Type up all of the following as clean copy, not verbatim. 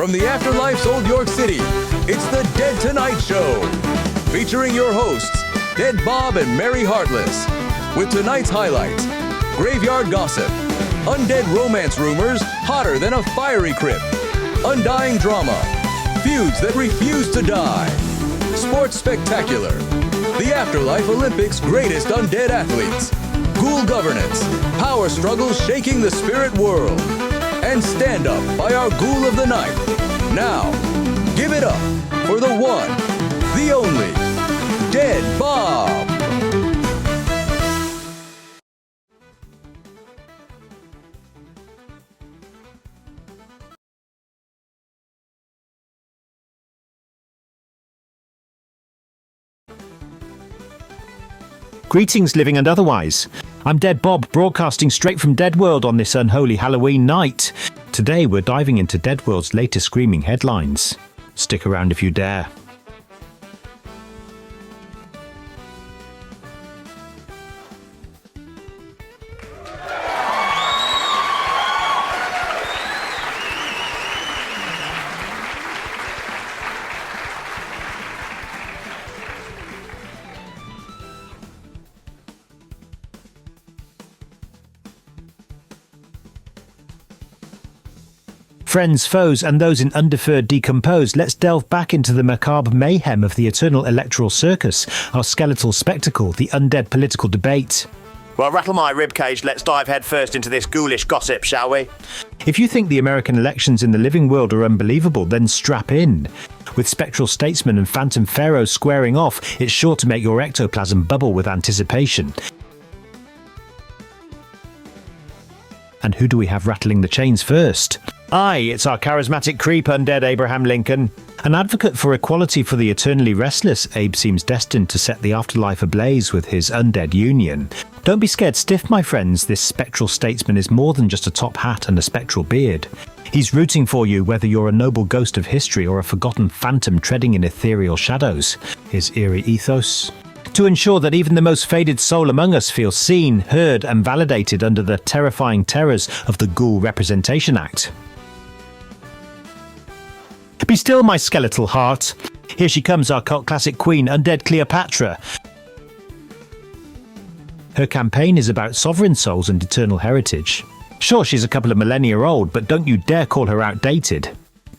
From the Afterlife's Old York City, it's the Dead Tonight Show. Featuring your hosts, DeadBob and Mary Heartless. With tonight's highlights, graveyard gossip, undead romance rumors hotter than a fiery crypt, undying drama, feuds that refuse to die, sports spectacular, the Afterlife Olympics' greatest undead athletes, ghoul governance, power struggles shaking the spirit world, and stand up by our ghoul of the night. Now, give it up for the one, the only, DeadBob. Greetings, living and otherwise. I'm DeadBob, broadcasting straight from Dead World on this unholy Halloween night. Today we're diving into Dead World's latest screaming headlines. Stick around if you dare. Friends, foes, and those in undeferred decomposed, let's delve back into the macabre mayhem of the eternal electoral circus, our skeletal spectacle, the undead political debate. Well, rattle my ribcage, let's dive headfirst into this ghoulish gossip, shall we? If you think the American elections in the living world are unbelievable, then strap in. With spectral statesmen and phantom pharaohs squaring off, it's sure to make your ectoplasm bubble with anticipation. And who do we have rattling the chains first? Aye, it's our charismatic creep, undead Abraham Lincoln. An advocate for equality for the eternally restless, Abe seems destined to set the afterlife ablaze with his undead union. Don't be scared stiff, my friends, this spectral statesman is more than just a top hat and a spectral beard. He's rooting for you whether you're a noble ghost of history or a forgotten phantom treading in ethereal shadows. His eerie ethos? To ensure that even the most faded soul among us feels seen, heard and validated under the terrifying terrors of the Ghoul Representation Act. Be still, my skeletal heart. Here she comes, our cult classic queen, undead Cleopatra. Her campaign is about sovereign souls and eternal heritage. Sure, she's a couple of millennia old, but don't you dare call her outdated.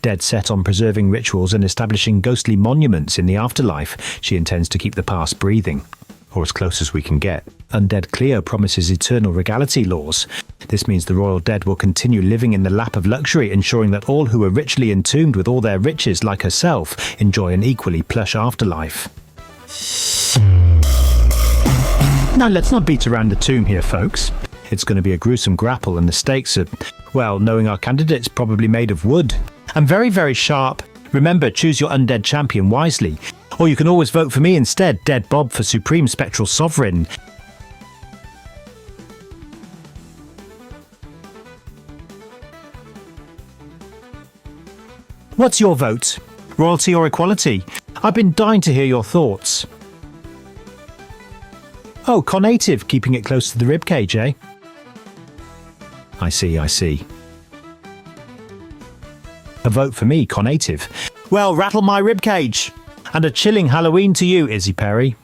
Dead set on preserving rituals and establishing ghostly monuments in the afterlife, she intends to keep the past breathing. Or as close as we can get. Undead Cleo promises eternal regality laws. This means the royal dead will continue living in the lap of luxury, ensuring that all who are richly entombed with all their riches, like herself, enjoy an equally plush afterlife. Now let's not beat around the tomb here, folks. It's going to be a gruesome grapple, and the stakes are, well, knowing our candidate's probably made of wood. And very, very sharp. Remember, choose your undead champion wisely. Or you can always vote for me instead, DeadBob, for Supreme Spectral Sovereign. What's your vote? Royalty or equality? I've been dying to hear your thoughts. Oh, Connative, keeping it close to the ribcage, eh? I see. A vote for me, Connative. Well, rattle my ribcage. And a chilling Halloween to you, Izzy Perry.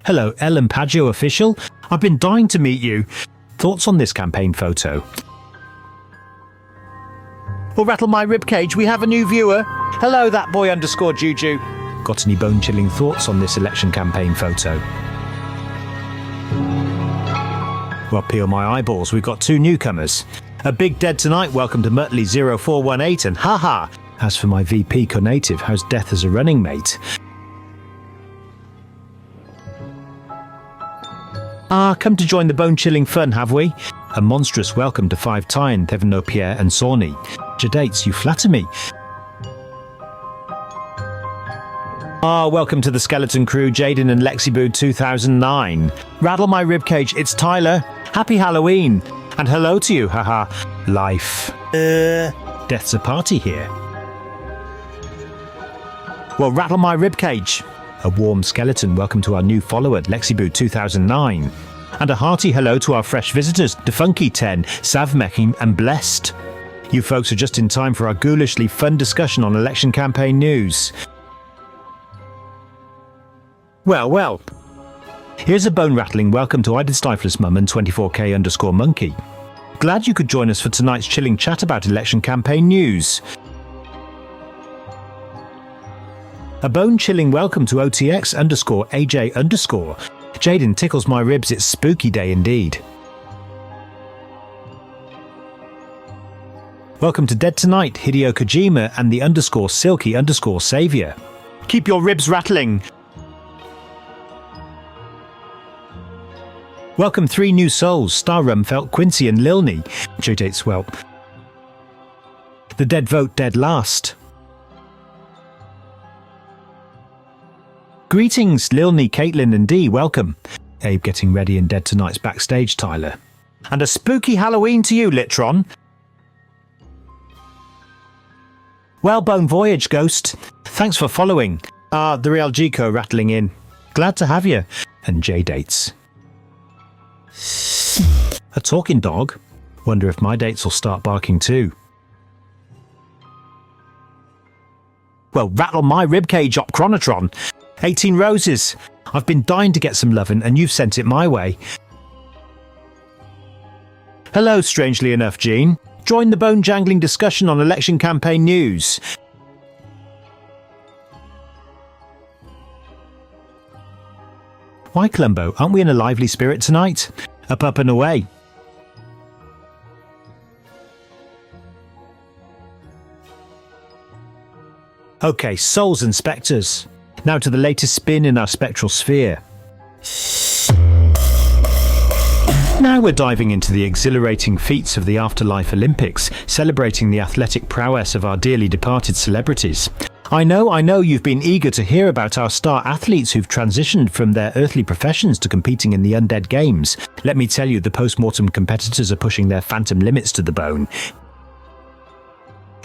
Hello, Ellen Paggio official. I've been dying to meet you. Thoughts on this campaign photo? Well, rattle my ribcage, we have a new viewer. Hello, that boy _ Juju. Got any bone-chilling thoughts on this election campaign photo? Well, peel my eyeballs, we've got two newcomers. A big dead tonight, welcome to Muttley 0418, and haha! As for my VP Connative, how's death as a running mate? Come to join the bone-chilling fun, have we? A monstrous welcome to 5 Tyne, Thevno Pierre and Sawney. Jadates, you flatter me. Welcome to the skeleton crew, Jaden and Lexiboo 2009. Rattle my ribcage, it's Tyler. Happy Halloween. And hello to you, haha. Life. Death's a party here. Well, rattle my ribcage. A warm skeleton welcome to our new follower, Lexiboo 2009. And a hearty hello to our fresh visitors, Defunky 10, Savmechim and Blessed. You folks are just in time for our ghoulishly fun discussion on election campaign news. Well. Here's a bone-rattling welcome to I Did Stiflus Mum and 24K_monkey. Glad you could join us for tonight's chilling chat about election campaign news. A bone-chilling welcome to OTX_AJ_. Jaden tickles my ribs, it's spooky day indeed. Welcome to Dead Tonight, Hideo Kojima and the _Silky_Saviour. Keep your ribs rattling. Welcome 3 new souls, Star Rumfelt, Quincy and Lilney. Jodates well. The dead vote dead last. Greetings, Lilney, Caitlin and Dee, welcome. Abe getting ready in Dead Tonight's backstage, Tyler. And a spooky Halloween to you, Litron. Well, Bone Voyage, Ghost. Thanks for following. The Real Gico rattling in. Glad to have you. And J-Dates. A talking dog? Wonder if my dates will start barking too. Well, rattle my ribcage op Chronotron. 18 roses. I've been dying to get some lovin' and you've sent it my way. Hello, strangely enough, Jean. Join the bone-jangling discussion on election campaign news. Why, Columbo, aren't we in a lively spirit tonight? Up and away. Okay, souls and spectres. Now to the latest spin in our spectral sphere. Now we're diving into the exhilarating feats of the Afterlife Olympics, celebrating the athletic prowess of our dearly departed celebrities. I know you've been eager to hear about our star athletes who've transitioned from their earthly professions to competing in the undead games. Let me tell you, the post-mortem competitors are pushing their phantom limits to the bone.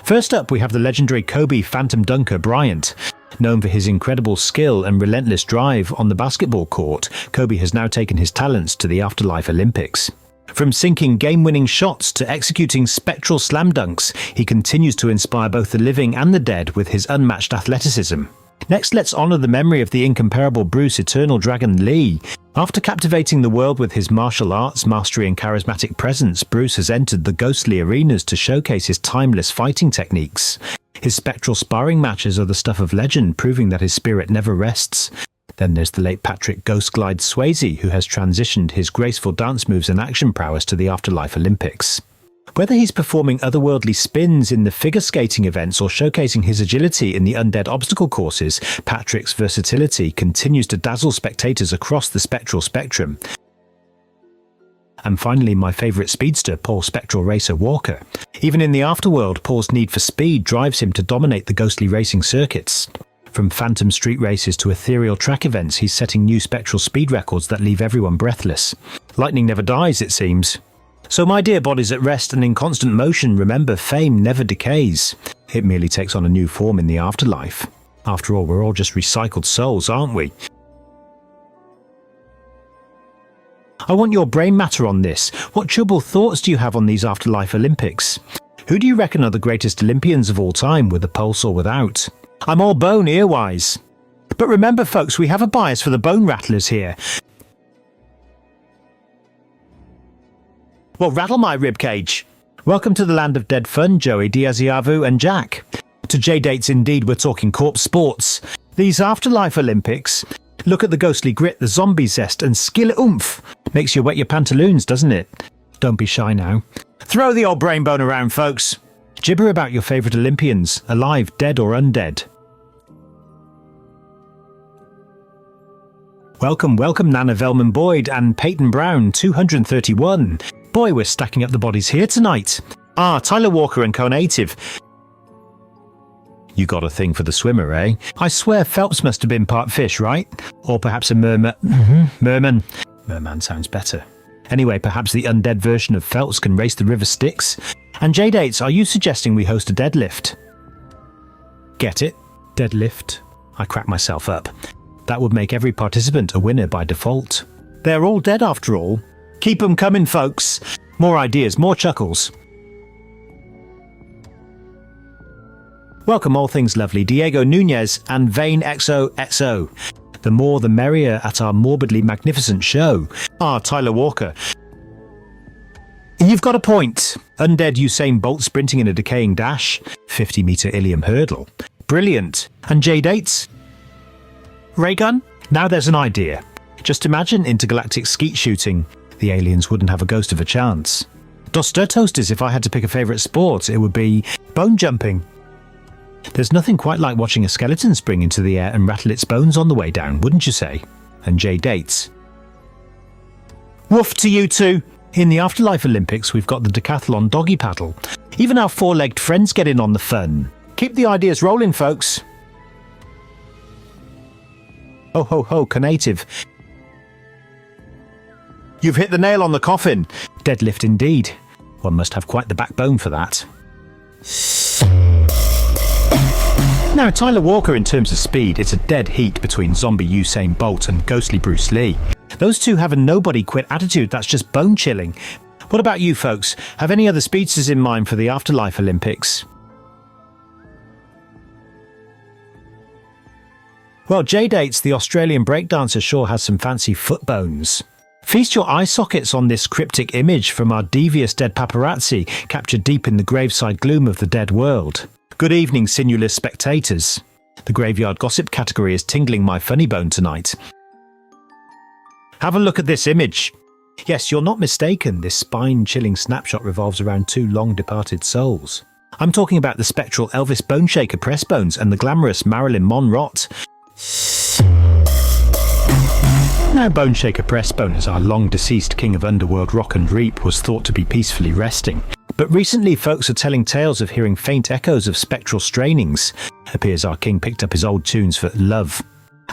First up, we have the legendary Kobe Phantom Dunker Bryant. Known for his incredible skill and relentless drive on the basketball court, Kobe has now taken his talents to the Afterlife Olympics. From sinking game-winning shots to executing spectral slam dunks, he continues to inspire both the living and the dead with his unmatched athleticism. Next, let's honour the memory of the incomparable Bruce Eternal Dragon Lee. After captivating the world with his martial arts mastery and charismatic presence, Bruce has entered the ghostly arenas to showcase his timeless fighting techniques. His spectral sparring matches are the stuff of legend, proving that his spirit never rests. Then there's the late Patrick Ghostglide Swayze, who has transitioned his graceful dance moves and action prowess to the Afterlife Olympics. Whether he's performing otherworldly spins in the figure skating events or showcasing his agility in the undead obstacle courses, Patrick's versatility continues to dazzle spectators across the spectral spectrum. And finally, my favourite speedster, Paul Spectral Racer Walker. Even in the afterworld, Paul's need for speed drives him to dominate the ghostly racing circuits. From phantom street races to ethereal track events, he's setting new spectral speed records that leave everyone breathless. Lightning never dies, it seems. So my dear bodies at rest and in constant motion, remember, fame never decays. It merely takes on a new form in the afterlife. After all, we're all just recycled souls, aren't we? I want your brain matter on this. What troubled thoughts do you have on these Afterlife Olympics? Who do you reckon are the greatest Olympians of all time, with a pulse or without? I'm all bone earwise. But remember folks, we have a bias for the bone rattlers here. Well, rattle my ribcage. Welcome to the land of dead fun, Joey, Diaziavu and Jack. To J-Dates indeed, we're talking corpse sports. These Afterlife Olympics. Look at the ghostly grit, the zombie zest and skill oomph. Makes you wet your pantaloons, doesn't it? Don't be shy now. Throw the old brain bone around, folks. Gibber about your favourite Olympians, alive, dead or undead. Welcome, Nana Velman Boyd and Peyton Brown, 231. Boy, we're stacking up the bodies here tonight. Tyler Walker and Co-Native. You got a thing for the swimmer, eh? I swear Phelps must have been part fish, right? Or perhaps a merman. Merman sounds better. Anyway, perhaps the undead version of Phelps can race the river Styx? And J-Dates, are you suggesting we host a deadlift? Get it? Deadlift? I crack myself up. That would make every participant a winner by default. They're all dead after all. Keep 'em coming, folks. More ideas, more chuckles. Welcome all things lovely Diego Nunez and Vane XOXO. The more the merrier at our morbidly magnificent show. Tyler Walker. You've got a point. Undead Usain Bolt sprinting in a decaying dash. 50-metre Ilium hurdle. Brilliant. And J Dates? Ray gun? Now there's an idea. Just imagine intergalactic skeet shooting. The aliens wouldn't have a ghost of a chance. Doster Toasters, if I had to pick a favourite sport, it would be bone jumping. There's nothing quite like watching a skeleton spring into the air and rattle its bones on the way down, wouldn't you say? And J Dates. Woof to you two! In the Afterlife Olympics, we've got the decathlon doggy paddle. Even our four-legged friends get in on the fun. Keep the ideas rolling, folks. Ho ho ho, Conative. You've hit the nail on the coffin. Deadlift indeed. One must have quite the backbone for that. Now, Tyler Walker, in terms of speed, it's a dead heat between zombie Usain Bolt and ghostly Bruce Lee. Those two have a nobody-quit attitude that's just bone-chilling. What about you folks? Have any other speedsters in mind for the Afterlife Olympics? Well, J Dates, the Australian breakdancer, sure has some fancy foot bones. Feast your eye sockets on this cryptic image from our devious dead paparazzi captured deep in the graveside gloom of the dead world. Good evening, sinewless spectators. The graveyard gossip category is tingling my funny bone tonight. Have a look at this image. Yes, you're not mistaken, this spine-chilling snapshot revolves around two long-departed souls. I'm talking about the spectral Elvis Boneshaker Pressbones and the glamorous Marilyn Monroe. Now, Boneshaker Pressbone, as our long-deceased king of underworld rock and reap, was thought to be peacefully resting. But recently folks are telling tales of hearing faint echoes of spectral strainings. Appears our king picked up his old tunes for love.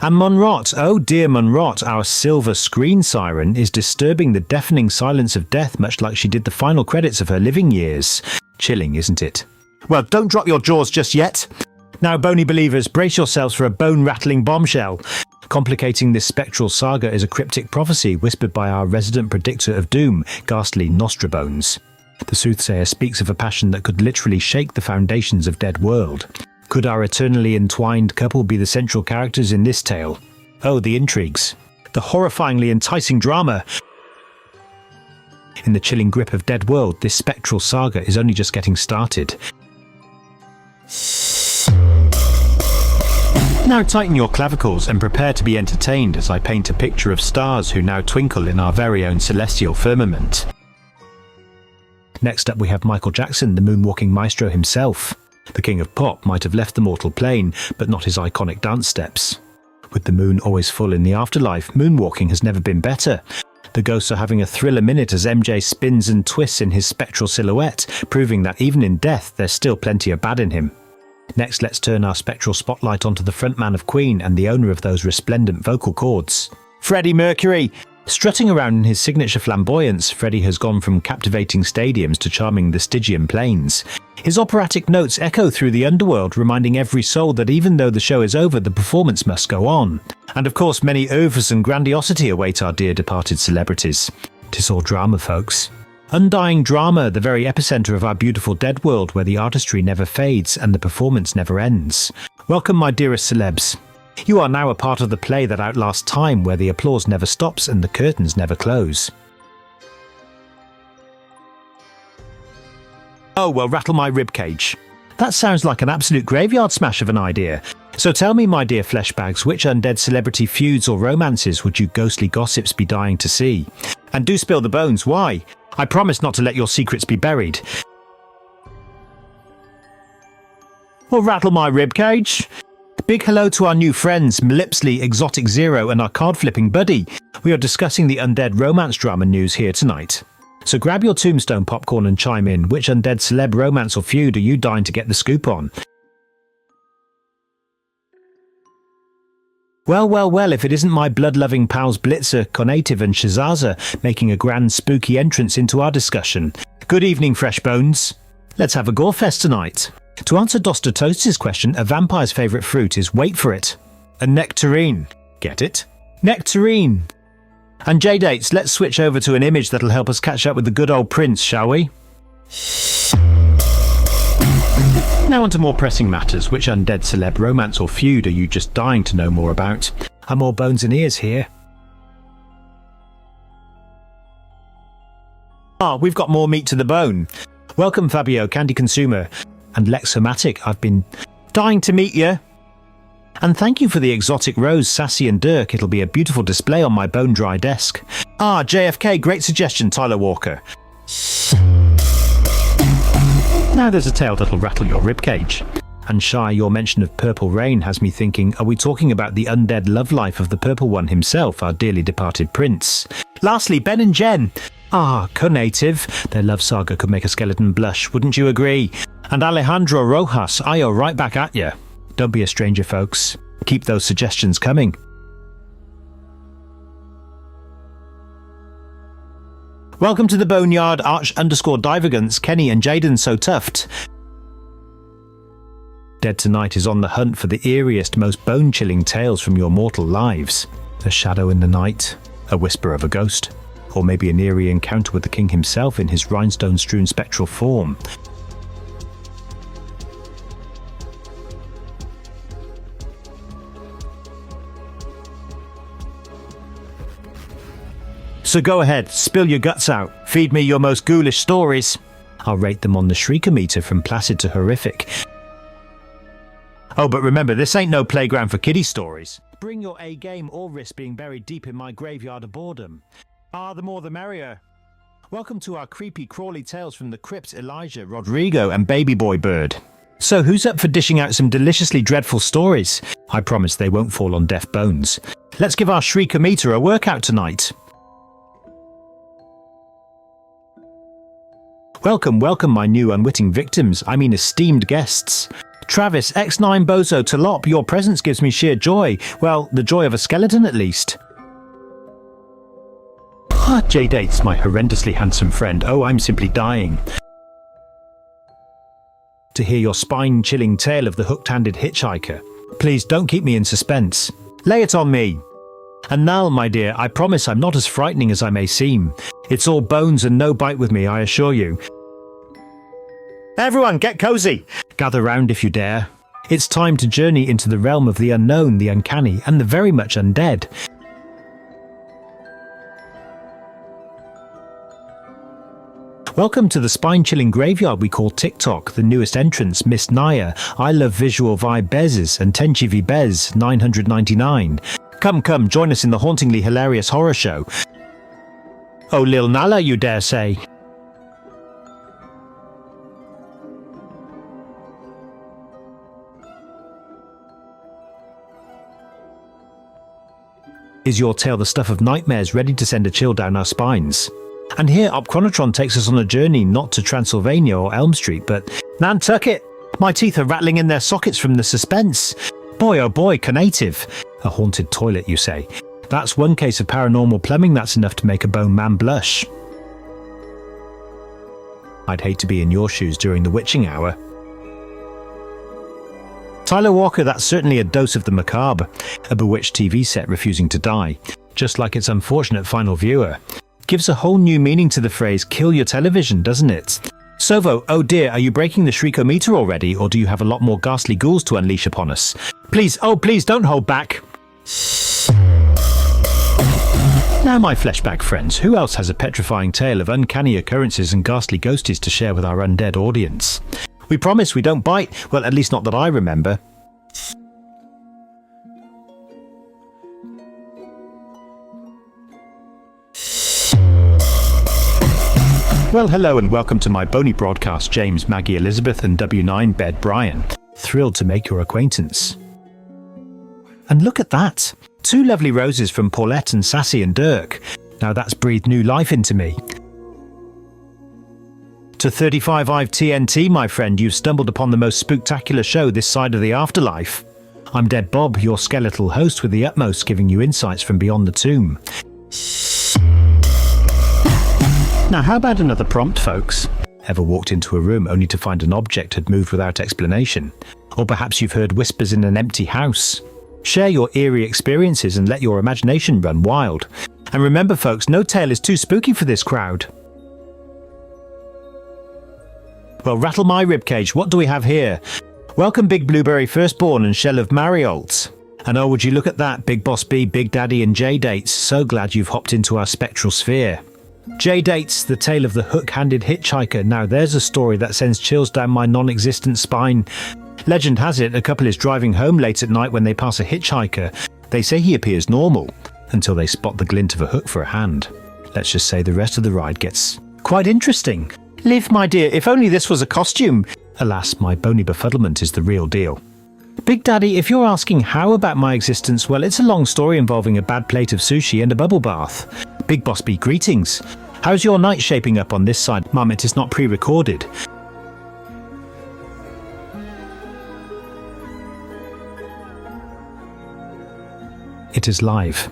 And Monroe, oh dear Monroe, our silver screen siren, is disturbing the deafening silence of death much like she did the final credits of her living years. Chilling, isn't it? Well, don't drop your jaws just yet. Now, bony believers, brace yourselves for a bone-rattling bombshell. Complicating this spectral saga is a cryptic prophecy whispered by our resident predictor of doom, ghastly Nostrabones. The soothsayer speaks of a passion that could literally shake the foundations of dead world. Could our eternally entwined couple be the central characters in this tale? Oh, the intrigues. The horrifyingly enticing drama. In the chilling grip of dead world, this spectral saga is only just getting started. Now tighten your clavicles and prepare to be entertained as I paint a picture of stars who now twinkle in our very own celestial firmament. Next up we have Michael Jackson, the moonwalking maestro himself. The king of pop might have left the mortal plane, but not his iconic dance steps. With the moon always full in the afterlife, moonwalking has never been better. The ghosts are having a thriller minute as MJ spins and twists in his spectral silhouette, proving that even in death there's still plenty of bad in him. Next, let's turn our spectral spotlight onto the frontman of Queen and the owner of those resplendent vocal cords. Freddie Mercury! Strutting around in his signature flamboyance, Freddie has gone from captivating stadiums to charming the Stygian plains. His operatic notes echo through the underworld, reminding every soul that even though the show is over, the performance must go on. And of course, many oeuvres and grandiosity await our dear departed celebrities. 'Tis all drama, folks. Undying drama, the very epicentre of our beautiful dead world where the artistry never fades and the performance never ends. Welcome, my dearest celebs. You are now a part of the play that outlasts time, where the applause never stops and the curtains never close. Oh, well, rattle my ribcage. That sounds like an absolute graveyard smash of an idea. So tell me, my dear fleshbags, which undead celebrity feuds or romances would you ghostly gossips be dying to see? And do spill the bones, why? I promise not to let your secrets be buried. Well, rattle my ribcage. Big hello to our new friends, Mlipsley, Exotic Zero and our card-flipping buddy. We are discussing the undead romance drama news here tonight. So grab your tombstone popcorn and chime in. Which undead celeb romance or feud are you dying to get the scoop on? Well, if it isn't my blood-loving pals Blitzer, Conative and Shazaza making a grand spooky entrance into our discussion. Good evening, fresh bones. Let's have a gore fest tonight. To answer Doster Toast's question, a vampire's favourite fruit is, wait for it, a nectarine. Get it? Nectarine. And J-Dates, let's switch over to an image that'll help us catch up with the good old prince, shall we? Now on to more pressing matters. Which undead celeb romance or feud are you just dying to know more about? I'm more bones and ears here. We've got more meat to the bone. Welcome Fabio, Candy Consumer, and Lexomatic. I've been dying to meet you. And thank you for the exotic rose, Sassy and Dirk. It'll be a beautiful display on my bone-dry desk. JFK, great suggestion, Tyler Walker. Now there's a tale that'll rattle your ribcage. And Shy, your mention of Purple Rain has me thinking, are we talking about the undead love life of the Purple One himself, our dearly departed prince? Lastly, Ben and Jen. Co-native. Their love saga could make a skeleton blush, wouldn't you agree? And Alejandro Rojas, Ayo, right back at you. Don't be a stranger, folks. Keep those suggestions coming. Welcome to the Boneyard, Arch_Divergence, Kenny and Jaden So Tuft. Dead Tonight is on the hunt for the eeriest, most bone-chilling tales from your mortal lives. A shadow in the night, a whisper of a ghost, or maybe an eerie encounter with the king himself in his rhinestone-strewn spectral form. So go ahead, spill your guts out, feed me your most ghoulish stories. I'll rate them on the Shrieker meter from placid to horrific. But remember, this ain't no playground for kiddie stories. Bring your A game or risk being buried deep in my graveyard of boredom. The more the merrier. Welcome to our creepy crawly tales from the crypt, Elijah, Rodrigo and Baby Boy Bird. So who's up for dishing out some deliciously dreadful stories? I promise they won't fall on deaf bones. Let's give our Shrieker meter a workout tonight. Welcome, my new unwitting victims, I mean esteemed guests. Travis, X9 Bozo, Talop, your presence gives me sheer joy. Well, the joy of a skeleton at least. J-Dates, my horrendously handsome friend. I'm simply dying to hear your spine-chilling tale of the hooked-handed hitchhiker. Please don't keep me in suspense. Lay it on me. And Nal, my dear, I promise I'm not as frightening as I may seem. It's all bones and no bite with me, I assure you. Everyone, get cozy! Gather round if you dare. It's time to journey into the realm of the unknown, the uncanny, and the very much undead. Welcome to the spine-chilling graveyard we call TikTok, the newest entrants, Miss Naya, I Love Visual Vibe Bezes, and Tenchi V Bez 999. Come, join us in the hauntingly hilarious horror show. Lil Nala, you dare say. Is your tale the stuff of nightmares ready to send a chill down our spines? And here Opchronotron takes us on a journey not to Transylvania or Elm Street, but Nantucket. My teeth are rattling in their sockets from the suspense. Boy, oh boy, conative. A haunted toilet, you say. That's one case of paranormal plumbing that's enough to make a bone man blush. I'd hate to be in your shoes during the witching hour. Tyler Walker, that's certainly a dose of the macabre. A bewitched TV set refusing to die, just like its unfortunate final viewer. Gives a whole new meaning to the phrase, kill your television, doesn't it? Sovo, oh dear, are you breaking the Shriekometer already, or do you have a lot more ghastly ghouls to unleash upon us? Please, please don't hold back. Now my fleshbag friends, who else has a petrifying tale of uncanny occurrences and ghastly ghosties to share with our undead audience? We promise we don't bite, well at least not that I remember. Well, hello and welcome to my bony broadcast, James, Maggie, Elizabeth and W9 Bed Brian. Thrilled to make your acquaintance. And look at that! 2 lovely roses from Paulette and Sassy and Dirk. Now that's breathed new life into me. To 35 Ive TNT, my friend, you've stumbled upon the most spooktacular show this side of the afterlife. I'm DeadBob, your skeletal host with the utmost, giving you insights from beyond the tomb. Now how about another prompt, folks? Ever walked into a room only to find an object had moved without explanation? Or perhaps you've heard whispers in an empty house? Share your eerie experiences and let your imagination run wild. And remember folks, no tale is too spooky for this crowd. Well, rattle my ribcage. What do we have here? Welcome, Big Blueberry Firstborn and Shell of Mariolt. And oh, would you look at that, Big Boss B, Big Daddy and J-Dates. So glad you've hopped into our spectral sphere. J-Dates, the tale of the hook-handed hitchhiker. Now there's a story that sends chills down my non-existent spine. Legend has it, a couple is driving home late at night when they pass a hitchhiker. They say he appears normal, until they spot the glint of a hook for a hand. Let's just say the rest of the ride gets quite interesting. Liv, my dear, if only this was a costume. Alas, my bony befuddlement is the real deal. Big Daddy, if you're asking how about my existence, well, it's a long story involving a bad plate of sushi and a bubble bath. Big Boss B, greetings. How's your night shaping up on this side? Mum, it is not pre-recorded. It is live.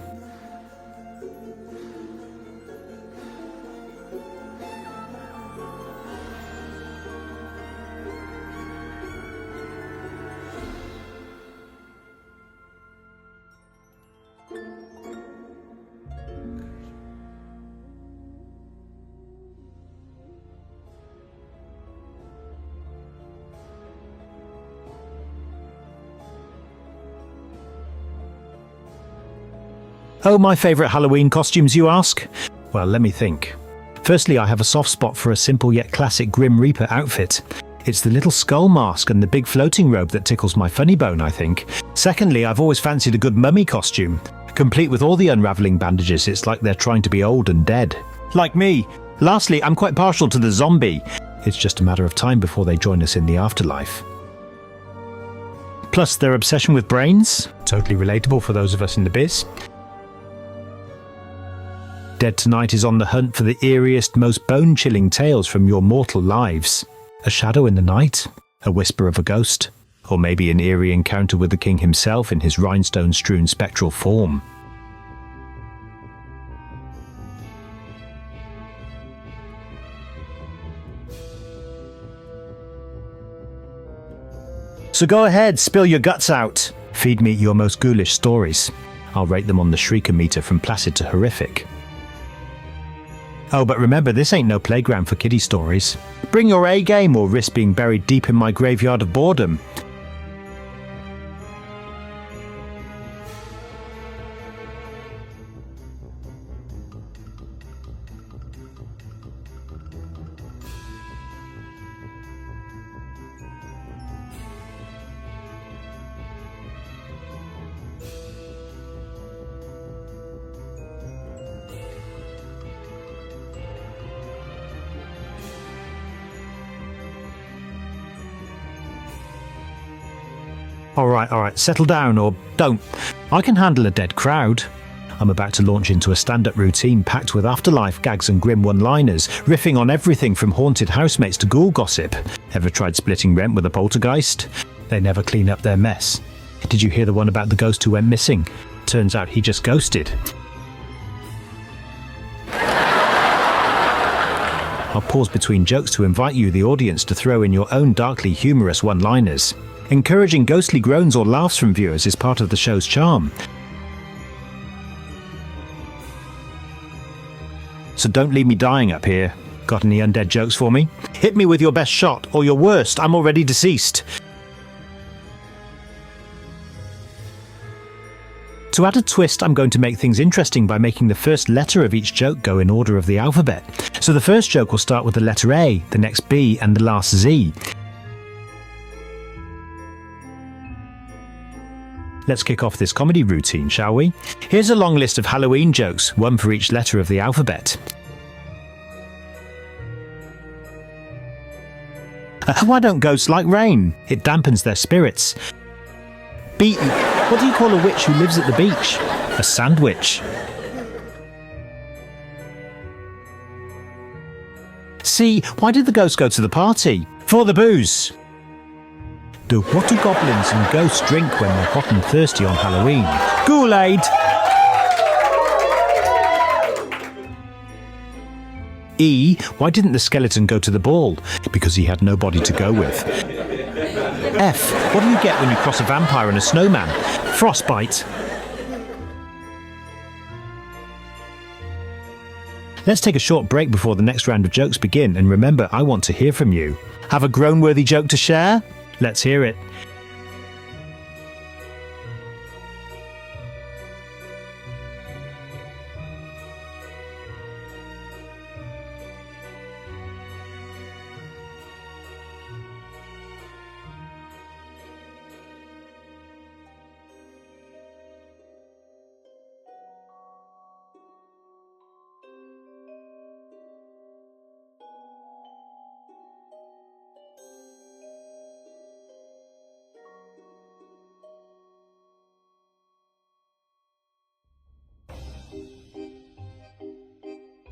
Oh, my favourite Halloween costumes, you ask? Well, let me think. Firstly, I have a soft spot for a simple yet classic Grim Reaper outfit. It's the little skull mask and the big floating robe that tickles my funny bone, I think. Secondly, I've always fancied a good mummy costume. Complete with all the unravelling bandages, it's like they're trying to be old and dead. Like me. Lastly, I'm quite partial to the zombie. It's just a matter of time before they join us in the afterlife. Plus, their obsession with brains. Totally relatable for those of us in the biz. Dead Tonight is on the hunt for the eeriest, most bone-chilling tales from your mortal lives. A shadow in the night? A whisper of a ghost? Or maybe an eerie encounter with the king himself in his rhinestone-strewn spectral form? So go ahead, spill your guts out. Feed me your most ghoulish stories. I'll rate them on the Shrieker meter from placid to horrific. Oh, but remember, this ain't no playground for kiddie stories. Bring your A-game or risk being buried deep in my graveyard of boredom. Alright, settle down or don't. I can handle a dead crowd. I'm about to launch into a stand-up routine packed with afterlife gags and grim one-liners, riffing on everything from haunted housemates to ghoul gossip. Ever tried splitting rent with a poltergeist? They never clean up their mess. Did you hear the one about the ghost who went missing? Turns out he just ghosted. I'll pause between jokes to invite you, the audience, to throw in your own darkly humorous one-liners. Encouraging ghostly groans or laughs from viewers is part of the show's charm. So don't leave me dying up here. Got any undead jokes for me? Hit me with your best shot, or your worst. I'm already deceased. To add a twist, I'm going to make things interesting by making the first letter of each joke go in order of the alphabet. So the first joke will start with the letter A, the next B, and the last Z. Let's kick off this comedy routine, shall we? Here's a long list of Halloween jokes, one for each letter of the alphabet. Why don't ghosts like rain? It dampens their spirits. B. What do you call a witch who lives at the beach? A sandwich. C. Why did the ghost go to the party? For the booze. D. What do goblins and ghosts drink when they're hot and thirsty on Halloween? Kool-Aid! E. Why didn't the skeleton go to the ball? Because he had nobody to go with. F. What do you get when you cross a vampire and a snowman? Frostbite. Let's take a short break before the next round of jokes begin, and remember, I want to hear from you. Have a groan-worthy joke to share? Let's hear it.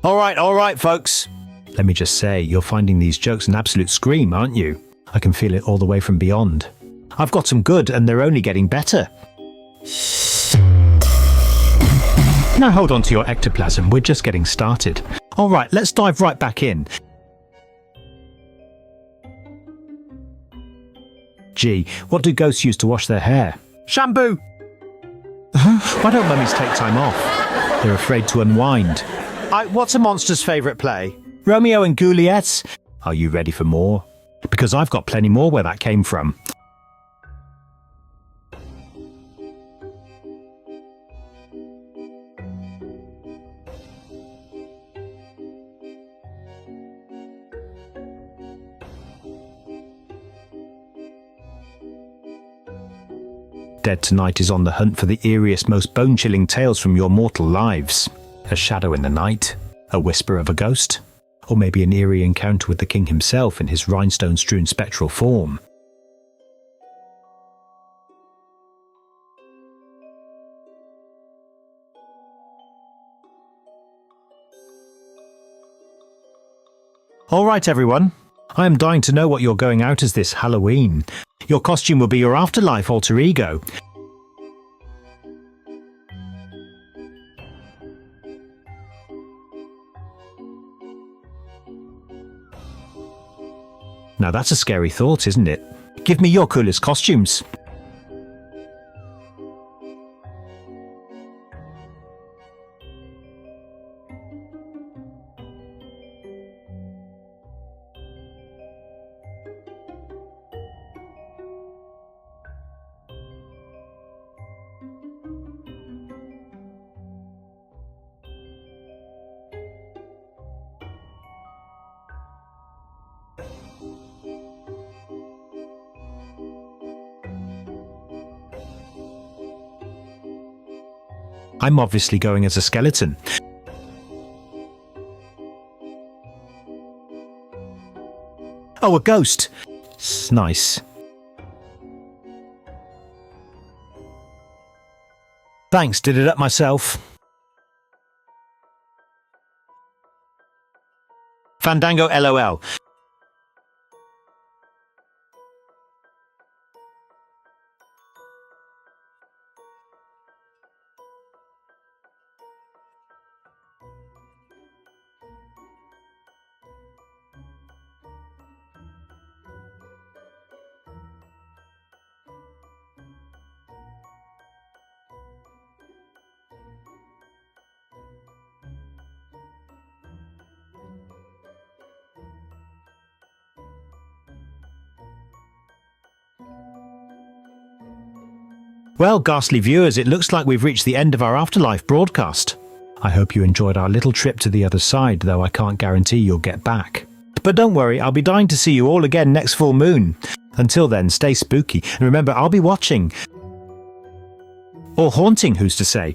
All right, folks. Let me just say, you're finding these jokes an absolute scream, aren't you? I can feel it all the way from beyond. I've got some good, and they're only getting better. Now hold on to your ectoplasm, we're just getting started. All right, let's dive right back in. Gee, what do ghosts use to wash their hair? Shampoo! Why don't mummies take time off? They're afraid to unwind. What's a monster's favourite play? Romeo and Juliet? Are you ready for more? Because I've got plenty more where that came from. Dead Tonight is on the hunt for the eeriest, most bone-chilling tales from your mortal lives. A shadow in the night, a whisper of a ghost, or maybe an eerie encounter with the king himself in his rhinestone-strewn spectral form. All right, everyone. I am dying to know what you're going out as this Halloween. Your costume will be your afterlife alter ego. Now that's a scary thought, isn't it? Give me your coolest costumes. I'm obviously going as a skeleton. Oh, a ghost! Nice. Thanks, did it up myself. Fandango LOL. Well, ghastly viewers, it looks like we've reached the end of our Afterlife broadcast. I hope you enjoyed our little trip to the other side, though I can't guarantee you'll get back. But don't worry, I'll be dying to see you all again next full moon. Until then, stay spooky, and remember, I'll be watching. Or haunting, who's to say.